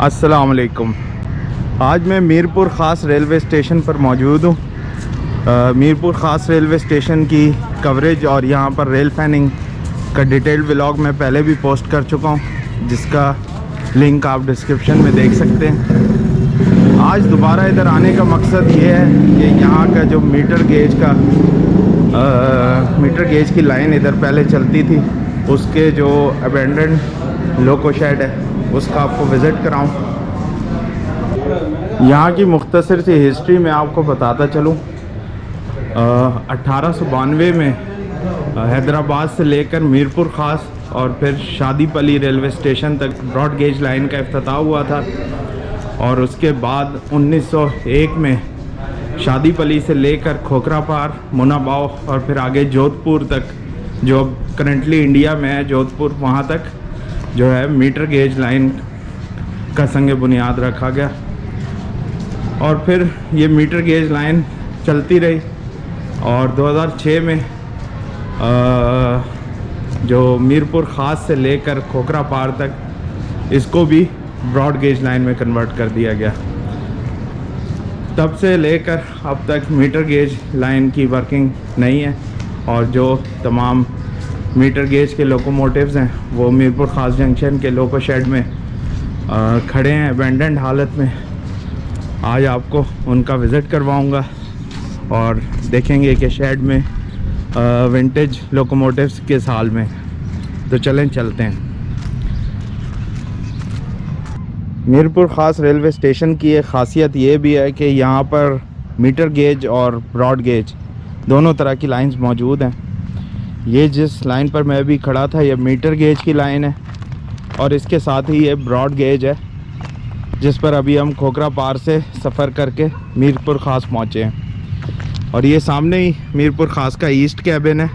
अस्सलाम वालेकुम। आज मैं मीरपुर ख़ास रेलवे स्टेशन पर मौजूद हूँ। मीरपुर ख़ास रेलवे स्टेशन की कवरेज और यहाँ पर रेल फैनिंग का डिटेल्ड व्लॉग मैं पहले भी पोस्ट कर चुका हूँ, जिसका लिंक आप डिस्क्रिप्शन में देख सकते हैं। आज दोबारा इधर आने का मकसद ये है कि यहाँ का जो मीटर गेज की लाइन इधर पहले चलती थी, उसके जो अबेंडन लोको शेड है उसका आपको विज़िट कराऊं। यहाँ की मुख्तसर सी हिस्ट्री में आपको बताता चलूँ। 1892 में हैदराबाद से लेकर मीरपुर ख़ास और फिर शादीपली रेलवे स्टेशन तक ब्रॉड गेज लाइन का इफ्तिताह हुआ था, और उसके बाद 1901 में शादीपली से लेकर खोखरापार, मुनाबाव और फिर आगे जोधपुर तक, जो करंटली इंडिया में है जोधपुर, वहाँ तक जो है मीटर गेज लाइन का संग बुनियाद रखा गया। और फिर ये मीटर गेज लाइन चलती रही और 2006 में जो मीरपुर ख़ास से लेकर खोखरापार तक इसको भी ब्रॉड गेज लाइन में कन्वर्ट कर दिया गया। तब से लेकर अब तक मीटर गेज लाइन की वर्किंग नहीं है, और जो तमाम मीटर गेज के लोकोमोटिव्स हैं वो मीरपुर ख़ास जंक्शन के लोको शेड में खड़े हैं अबेंडेंड हालत में। आज आपको उनका विज़िट करवाऊंगा और देखेंगे कि शेड में विंटेज लोकोमोटिव्स किस हाल में। तो चलें चलते हैं। मीरपुर ख़ास रेलवे स्टेशन की एक ख़ासियत ये भी है कि यहाँ पर मीटर गेज और ब्रॉड गेज दोनों तरह की लाइंस मौजूद हैं। ये जिस लाइन पर मैं भी खड़ा था ये मीटर गेज की लाइन है, और इसके साथ ही ये ब्रॉड गेज है जिस पर अभी हम खोखरापार से सफ़र करके मीरपुर ख़ास पहुँचे हैं। और ये सामने ही मीरपुर ख़ास का ईस्ट कैबिन है।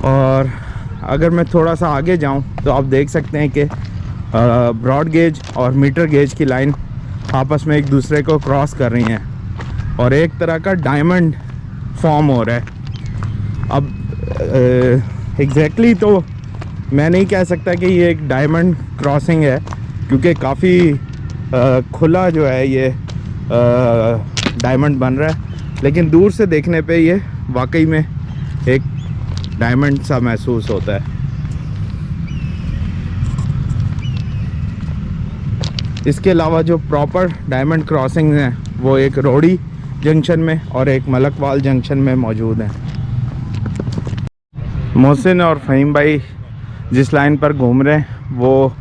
और अगर मैं थोड़ा सा आगे जाऊं तो आप देख सकते हैं कि ब्रॉड गेज और मीटर गेज की लाइन आपस में एक दूसरे को क्रॉस कर रही हैं और एक तरह का डायमंड फॉर्म हो रहा है। अब एग्जैक्टली तो मैं नहीं कह सकता कि ये एक डायमंड क्रॉसिंग है, क्योंकि काफ़ी खुला जो है ये डायमंड बन रहा है, लेकिन दूर से देखने पे ये वाकई में एक डायमंड सा महसूस होता है। इसके अलावा जो प्रॉपर डायमंड क्रॉसिंग हैं वो एक रोड़ी जंक्शन में और एक मलकवाल जंक्शन में मौजूद हैं। मोहसिन और फ़हीम भाई जिस लाइन पर घूम रहे हैं वो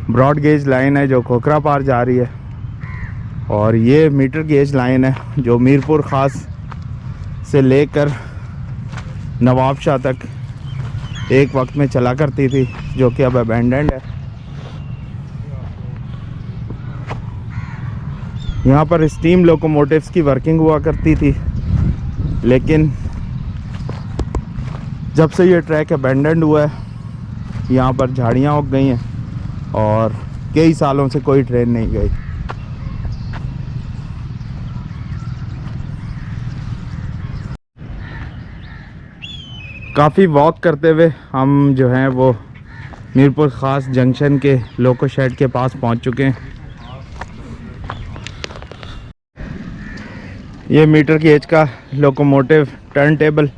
ब्रॉड गेज लाइन है जो खोखरापार जा रही है, और ये मीटर गेज लाइन है जो मीरपुर ख़ास से लेकर नवाबशाह तक एक वक्त में चला करती थी, जो कि अब अबेंडेंड है। यहाँ पर स्टीम लोकोमोटिव्स की वर्किंग हुआ करती थी, लेकिन जब से ये ट्रैक अबेंडेंड हुआ है यहाँ पर झाड़ियाँ उग गई हैं और कई सालों से कोई ट्रेन नहीं गई। काफ़ी वॉक करते हुए हम जो हैं वो मीरपुर ख़ास जंक्शन के लोको शेड के पास पहुँच चुके हैं। ये मीटर गेज का locomotive turn table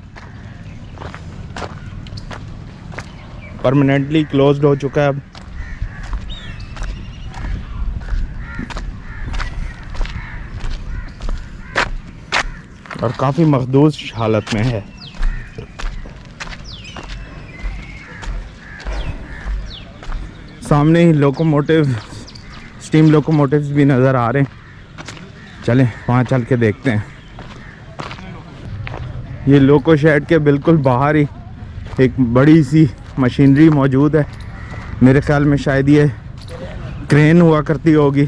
permanently closed हो चुका है अब। और काफ़ी मखदूस हालत में है। सामने ही लोकोमोटिव, स्टीम लोकोमोटिव्स भी नज़र आ रहे हैं। चलें वहाँ चल के देखते हैं। ये लोको शेड के बिल्कुल बाहर ही एक बड़ी सी मशीनरी मौजूद है। मेरे ख्याल में शायद ये क्रेन हुआ करती होगी।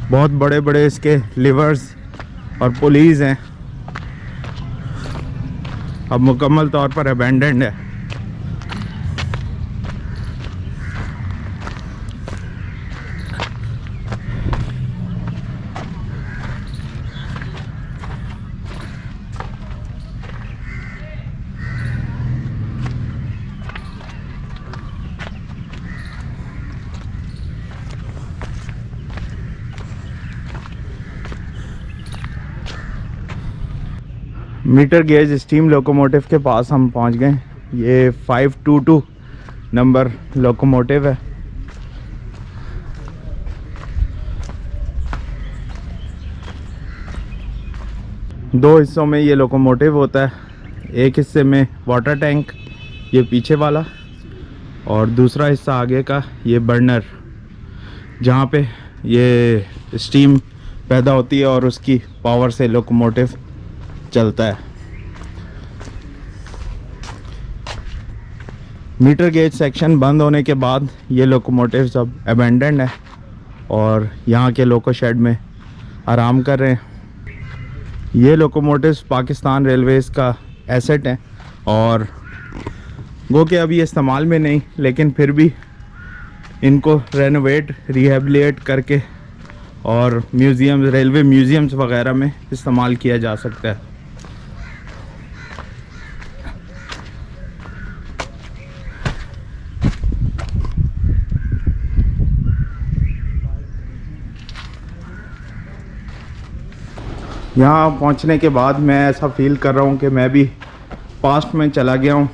बहुत बड़े बड़े इसके लिवर्स और पुलीज हैं। अब मुकम्मल तौर पर अबेंडेंड है। मीटर गेज स्टीम लोकोमोटिव के पास हम पहुंच गए। ये 522 नंबर लोकोमोटिव है। दो हिस्सों में ये लोकोमोटिव होता है। एक हिस्से में वाटर टैंक, ये पीछे वाला, और दूसरा हिस्सा आगे का ये बर्नर, जहाँ पे ये स्टीम पैदा होती है और उसकी पावर से लोकोमोटिव चलता है। मीटर गेज सेक्शन बंद होने के बाद ये लोकोमोटिव सब अबेंडेंड है और यहाँ के लोको शेड में आराम कर रहे हैं। ये लोकोमोटिव्स पाकिस्तान रेलवेज़ का एसेट हैं और वो कि अभी इस्तेमाल में नहीं, लेकिन फिर भी इनको रेनोवेट रिहेबिलिटेट करके और म्यूज़ियम्स, रेलवे म्यूज़ियम्स वगैरह में इस्तेमाल किया जा सकता है। यहाँ पहुँचने के बाद मैं ऐसा फील कर रहा हूँ कि मैं भी पास्ट में चला गया हूँ।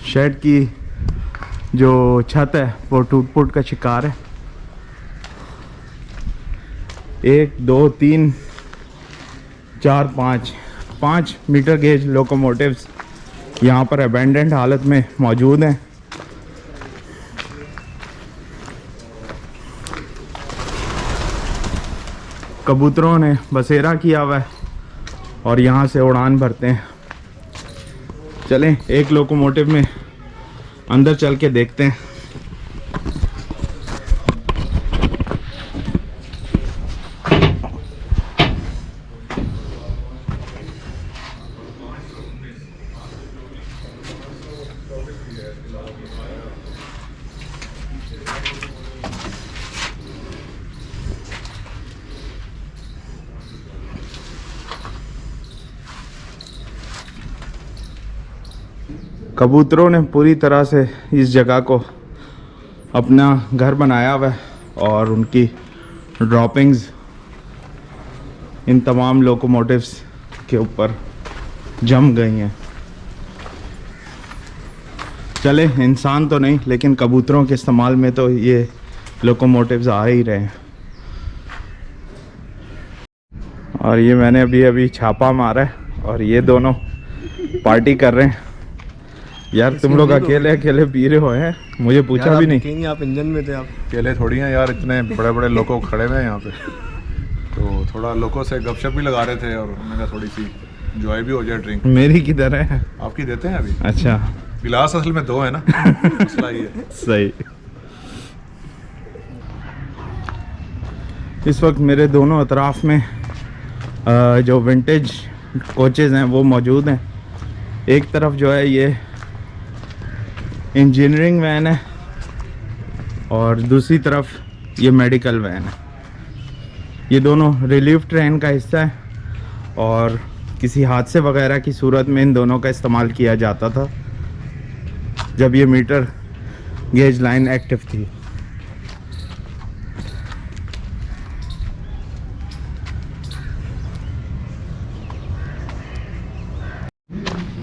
शेड की जो छत है वो टूट फूट का शिकार है। 1 2 3 4 5 मीटर गेज लोकोमोटिव्स यहाँ पर अबेंडेंट हालत में मौजूद हैं। कबूतरों ने बसेरा किया हुआ है और यहाँ से उड़ान भरते हैं। चलें एक लोकोमोटिव में अंदर चल के देखते हैं। कबूतरों ने पूरी तरह से इस जगह को अपना घर बनाया हुआ है और उनकी ड्रॉपिंग्स इन तमाम लोकोमोटिव्स के ऊपर जम गई हैं। चले, इंसान तो नहीं लेकिन कबूतरों के इस्तेमाल में तो ये लोकोमोटिव्स आ ही रहे हैं। और ये मैंने अभी छापा मारा है और ये दोनों पार्टी कर रहे हैं। यार तुम लोग अकेले पी रहे हो हैं, मुझे पूछा भी नहीं। आप इंजन में थे, आप अकेले थोड़ी हैं यार, इतने बड़े बड़े लोगों खड़े हुए हैं यहाँ पे, तो थोड़ा लोगों से गपशप भी लगा रहे थे और मैंने कहा थोड़ी सी एंजॉय भी हो जाए ड्रिंक। मेरी किधर है? आपकी देते हैं अभी। अच्छा, गिलास असल में 2 है ना, मसला ये है। सही। इस वक्त मेरे दोनों अतराफ में जो विंटेज कोचेज़ हैं वो मौजूद हैं। एक तरफ जो है ये इंजीनियरिंग वैन है और दूसरी तरफ ये मेडिकल वैन है। ये दोनों रिलीफ ट्रेन का हिस्सा है और किसी हादसे वगैरह की सूरत में इन दोनों का इस्तेमाल किया जाता था जब ये मीटर गेज लाइन एक्टिव थी।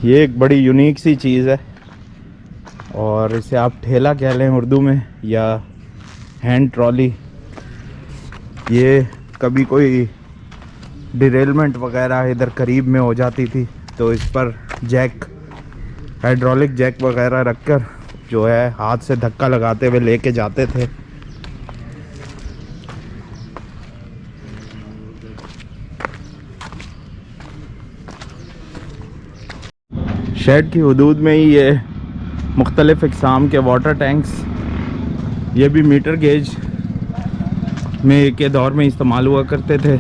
ये एक बड़ी यूनिक सी चीज़ है और इसे आप ठेला कह लें उर्दू में या हैंड ट्रॉली। ये कभी कोई डिरेलमेंट वगैरह इधर करीब में हो जाती थी तो इस पर जैक, हाइड्रोलिक जैक वगैरह रखकर जो है हाथ से धक्का लगाते हुए लेके जाते थे। शेड की हदूद में ही ये मुख्तलिफ़ इक़साम के वाटर टैंक्स, ये भी मीटर गेज में के दौर में इस्तेमाल हुआ करते थे।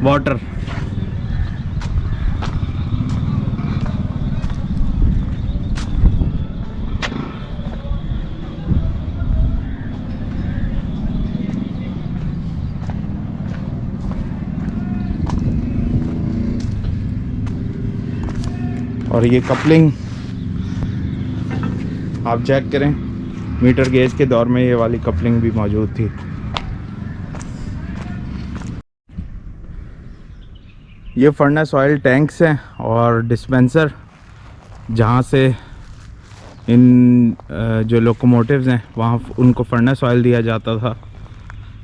वाटर और ये कपलिंग आप चेक करें, मीटर गेज के दौर में ये वाली कपलिंग भी मौजूद थी। ये फर्नेस ऑयल टैंक्स हैं और डिस्पेंसर, जहाँ से इन जो लोकोमोटिव्स हैं वहाँ उनको फर्नेस ऑयल दिया जाता था,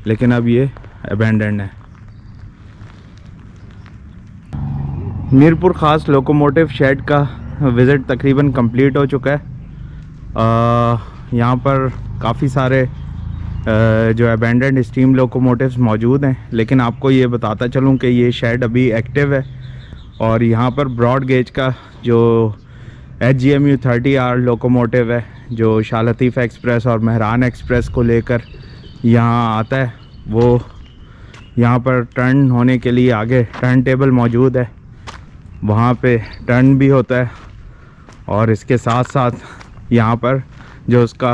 लेकिन अब ये अबैंडन्ड है। मीरपुर ख़ास लोकोमोटिव शेड का विज़िट तकरीबन कंप्लीट हो चुका है। यहाँ पर काफ़ी सारे जो अबैंडन्ड स्टीम लोकोमोटिव्स मौजूद हैं, लेकिन आपको ये बताता चलूँ कि ये शेड अभी एक्टिव है और यहाँ पर ब्रॉड गेज का जो HGMU 30R लोकोमोटिव है, जो शाह लतीफ़ एक्सप्रेस और मेहरान एक्सप्रेस को लेकर यहाँ आता है, वो यहाँ पर टर्न होने के लिए आगे टर्न टेबल मौजूद है, वहाँ पे टर्न भी होता है और इसके साथ साथ यहाँ पर जो उसका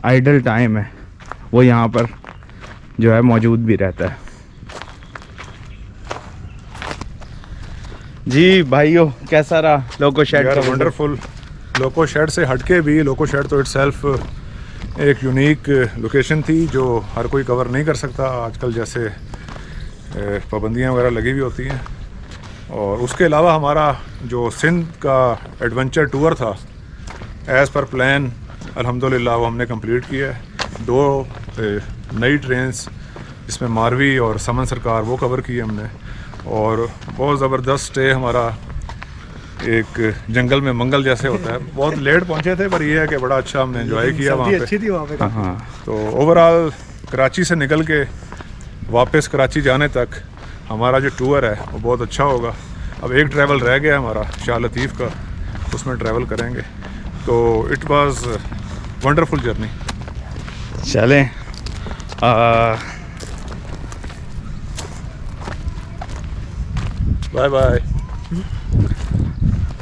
आइडल टाइम है वो यहाँ पर जो है मौजूद भी रहता है। जी भाइयों, कैसा रहा लोको शेड का? वंडरफुल। लोको शेड से हटके भी, लोको शेड तो इटसेल्फ एक यूनिक लोकेशन थी जो हर कोई कवर नहीं कर सकता आजकल, जैसे पाबंदियाँ वगैरह लगी हुई होती हैं। और उसके अलावा हमारा जो सिंध का एडवेंचर टूर था एज़ पर प्लान अल्हम्दुलिल्लाह वो हमने कंप्लीट किया है। 2 नई ट्रेन्स जिसमें मारवी और समन सरकार वो कवर की हमने, और बहुत ज़बरदस्त स्टे हमारा एक जंगल में मंगल जैसे होता है। बहुत लेट पहुंचे थे पर ये है कि बड़ा अच्छा हमने एंजॉय किया वहाँ पे। अच्छी थी वहाँ पे। हाँ, तो ओवरऑल कराची से निकल के वापस कराची जाने तक हमारा जो टूर है वो बहुत अच्छा होगा। अब एक ट्रैवल रह गया हमारा शाह लतीफ़ का, उसमें ट्रैवल करेंगे। तो इट वाज वंडरफुल जर्नी। चलें। बाय बाय,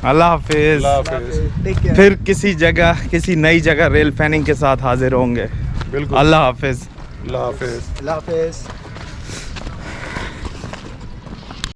अल्लाह हाफिज़। Take care. फिर किसी जगह, किसी नई जगह रेल फैनिंग के साथ हाजिर होंगे। बिल्कुल। अल्लाह हाफिज़। अल्लाह हाफिज़। अल्लाह हाफिज़।